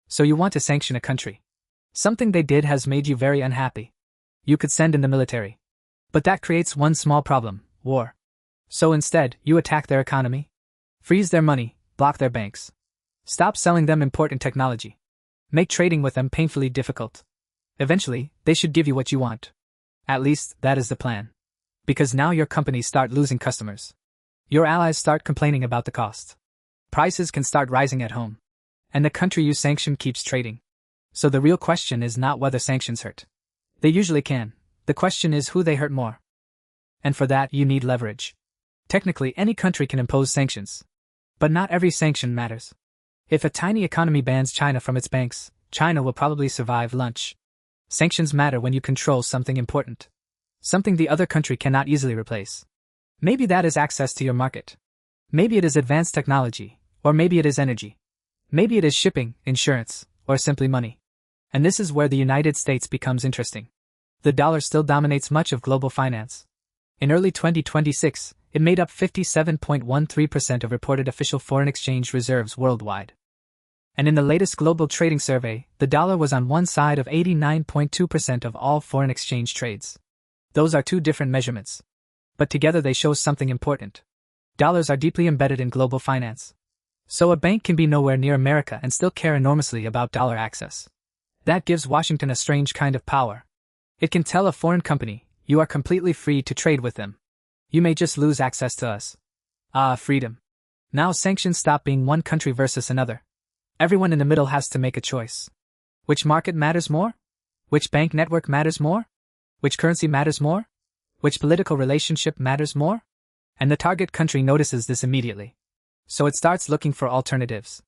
So you want to sanction a country. Something they did has made you very unhappy. You could send in the military. But that creates one small problem: war. So instead, you attack their economy, freeze their money, block their banks, stop selling them important technology, make trading with them painfully difficult. Eventually, they should give you what you want. At least, that is the plan. Because now your companies start losing customers. Your allies start complaining about the cost. Prices can start rising at home. And the country you sanction keeps trading. So the real question is not whether sanctions hurt. They usually can. The question is who they hurt more. And for that, you need leverage. Technically, any country can impose sanctions. But not every sanction matters. If a tiny economy bans China from its banks, China will probably survive lunch. Sanctions matter when you control something important. Something the other country cannot easily replace. Maybe that is access to your market. Maybe it is advanced technology, or maybe it is energy. Maybe it is shipping, insurance, or simply money. And this is where the United States becomes interesting. The dollar still dominates much of global finance. In early 2026, it made up 57.13% of reported official foreign exchange reserves worldwide. And in the latest global trading survey, the dollar was on one side of 89.2% of all foreign exchange trades. Those are two different measurements. But together they show something important. Dollars are deeply embedded in global finance. So a bank can be nowhere near America and still care enormously about dollar access. That gives Washington a strange kind of power. It can tell a foreign company, you are completely free to trade with them. You may just lose access to us. Ah, freedom. Now sanctions stop being one country versus another. Everyone in the middle has to make a choice. Which market matters more? Which bank network matters more? Which currency matters more? Which political relationship matters more? And the target country notices this immediately. So it starts looking for alternatives.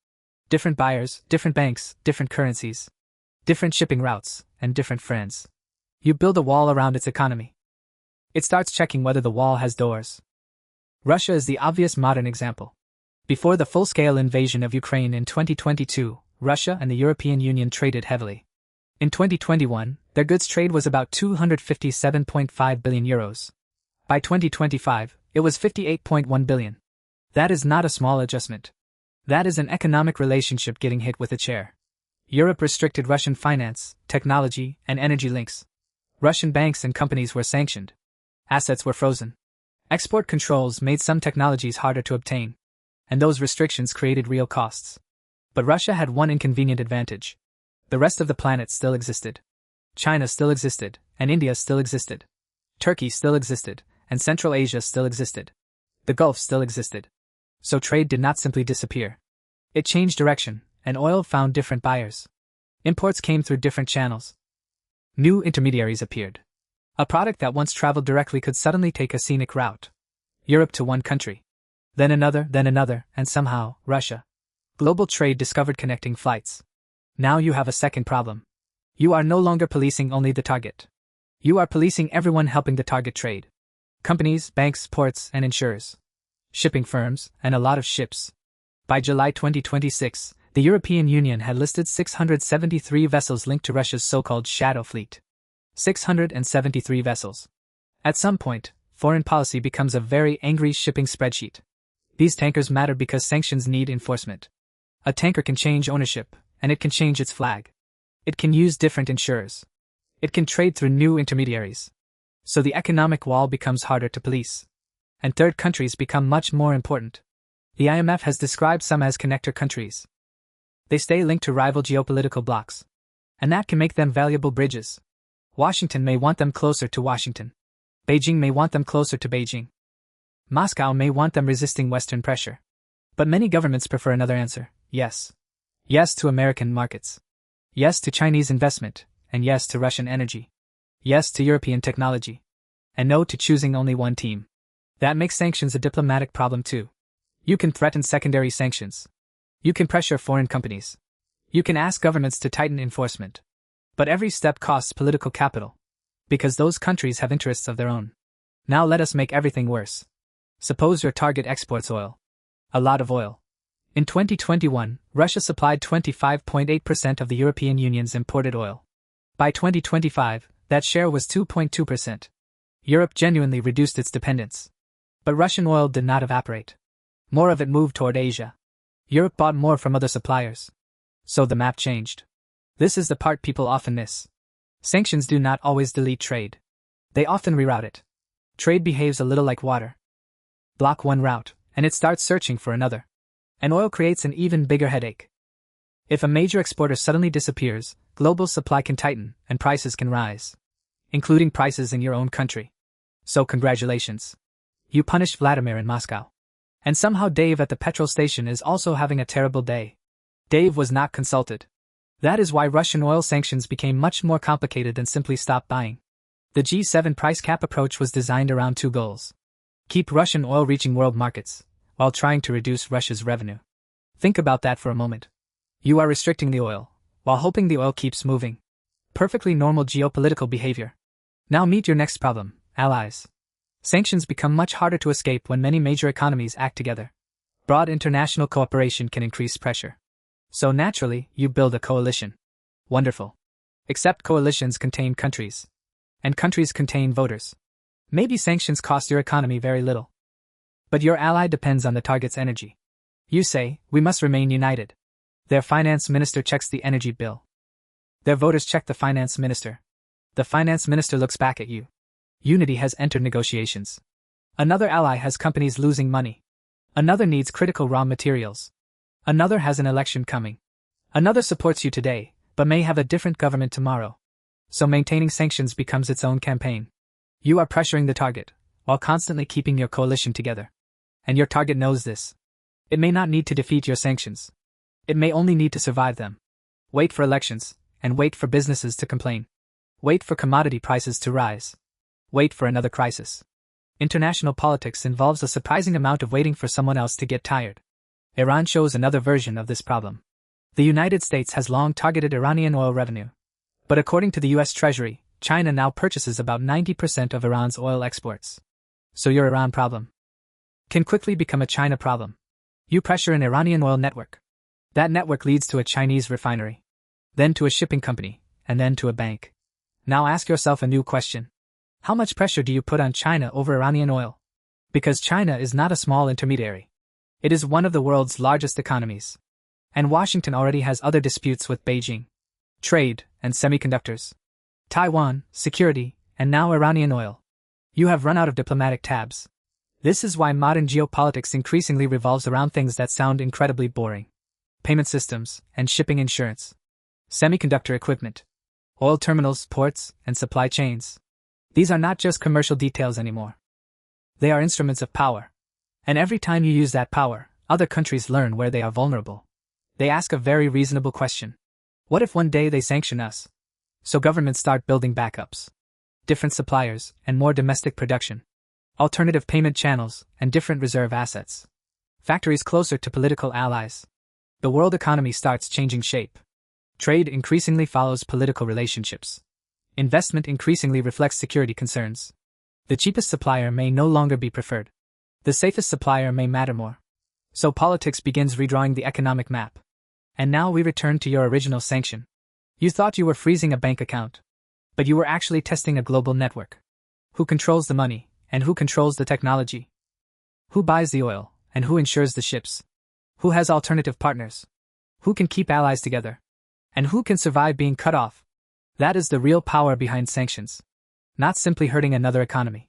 Different buyers, different banks, different currencies, different shipping routes, and different friends. You build a wall around its economy. It starts checking whether the wall has doors. Russia is the obvious modern example. Before the full-scale invasion of Ukraine in 2022, Russia and the European Union traded heavily. In 2021, their goods trade was about €257.5 billion. By 2025, it was $58.1 billion. That is not a small adjustment. That is an economic relationship getting hit with a chair. Europe restricted Russian finance, technology, and energy links. Russian banks and companies were sanctioned. Assets were frozen. Export controls made some technologies harder to obtain. And those restrictions created real costs. But Russia had one inconvenient advantage. The rest of the planet still existed. China still existed, and India still existed. Turkey still existed, and Central Asia still existed. The Gulf still existed. So trade did not simply disappear. It changed direction, and oil found different buyers. Imports came through different channels. New intermediaries appeared. A product that once traveled directly could suddenly take a scenic route. Europe to one country. Then another, and somehow, Russia. Global trade discovered connecting flights. Now you have a second problem. You are no longer policing only the target. You are policing everyone helping the target trade. Companies, banks, ports, and insurers. Shipping firms, and a lot of ships. By July 2026, the European Union had listed 673 vessels linked to Russia's so-called shadow fleet. 673 vessels. At some point, foreign policy becomes a very angry shipping spreadsheet. These tankers matter because sanctions need enforcement. A tanker can change ownership, and it can change its flag. It can use different insurers. It can trade through new intermediaries. So the economic wall becomes harder to police. And third countries become much more important. The IMF has described some as connector countries. They stay linked to rival geopolitical blocs. And that can make them valuable bridges. Washington may want them closer to Washington. Beijing may want them closer to Beijing. Moscow may want them resisting Western pressure. But many governments prefer another answer: yes. Yes to American markets. Yes to Chinese investment, and yes to Russian energy. Yes to European technology. And no to choosing only one team. That makes sanctions a diplomatic problem too. You can threaten secondary sanctions. You can pressure foreign companies. You can ask governments to tighten enforcement. But every step costs political capital. Because those countries have interests of their own. Now let us make everything worse. Suppose your target exports oil. A lot of oil. In 2021, Russia supplied 25.8% of the European Union's imported oil. By 2025, that share was 2.2%. Europe genuinely reduced its dependence. But Russian oil did not evaporate. More of it moved toward Asia. Europe bought more from other suppliers. So the map changed. This is the part people often miss. Sanctions do not always delete trade. They often reroute it. Trade behaves a little like water. Block one route, and it starts searching for another. And oil creates an even bigger headache. If a major exporter suddenly disappears, global supply can tighten and prices can rise, including prices in your own country. So congratulations. You punished Vladimir in Moscow. And somehow Dave at the petrol station is also having a terrible day. Dave was not consulted. That is why Russian oil sanctions became much more complicated than simply stop buying. The G7 price cap approach was designed around two goals. Keep Russian oil reaching world markets, while trying to reduce Russia's revenue. Think about that for a moment. You are restricting the oil, while hoping the oil keeps moving. Perfectly normal geopolitical behavior. Now meet your next problem, allies. Sanctions become much harder to escape when many major economies act together. Broad international cooperation can increase pressure. So naturally, you build a coalition. Wonderful. Except coalitions contain countries. And countries contain voters. Maybe sanctions cost your economy very little. But your ally depends on the target's energy. You say, we must remain united. Their finance minister checks the energy bill. Their voters check the finance minister. The finance minister looks back at you. Unity has entered negotiations. Another ally has companies losing money. Another needs critical raw materials. Another has an election coming. Another supports you today, but may have a different government tomorrow. So maintaining sanctions becomes its own campaign. You are pressuring the target, while constantly keeping your coalition together. And your target knows this. It may not need to defeat your sanctions. It may only need to survive them. Wait for elections, and wait for businesses to complain. Wait for commodity prices to rise. Wait for another crisis. International politics involves a surprising amount of waiting for someone else to get tired. Iran shows another version of this problem. The United States has long targeted Iranian oil revenue. But according to the US Treasury, China now purchases about 90% of Iran's oil exports. So your Iran problem can quickly become a China problem. You pressure an Iranian oil network. That network leads to a Chinese refinery, then to a shipping company, and then to a bank. Now ask yourself a new question. How much pressure do you put on China over Iranian oil? Because China is not a small intermediary. It is one of the world's largest economies. And Washington already has other disputes with Beijing. Trade and semiconductors. Taiwan, security, and now Iranian oil. You have run out of diplomatic tabs. This is why modern geopolitics increasingly revolves around things that sound incredibly boring. Payment systems and shipping insurance. Semiconductor equipment. Oil terminals, ports, and supply chains. These are not just commercial details anymore. They are instruments of power. And every time you use that power, other countries learn where they are vulnerable. They ask a very reasonable question. What if one day they sanction us? So governments start building backups. Different suppliers and more domestic production. Alternative payment channels and different reserve assets. Factories closer to political allies. The world economy starts changing shape. Trade increasingly follows political relationships. Investment increasingly reflects security concerns. The cheapest supplier may no longer be preferred. The safest supplier may matter more. So politics begins redrawing the economic map. And now we return to your original sanction. You thought you were freezing a bank account. But you were actually testing a global network. Who controls the money, and who controls the technology? Who buys the oil, and who insures the ships? Who has alternative partners? Who can keep allies together? And who can survive being cut off? That is the real power behind sanctions. Not simply hurting another economy,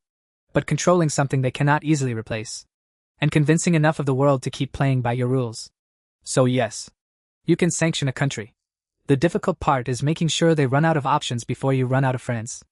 but controlling something they cannot easily replace. And convincing enough of the world to keep playing by your rules. So yes, you can sanction a country. The difficult part is making sure they run out of options before you run out of friends.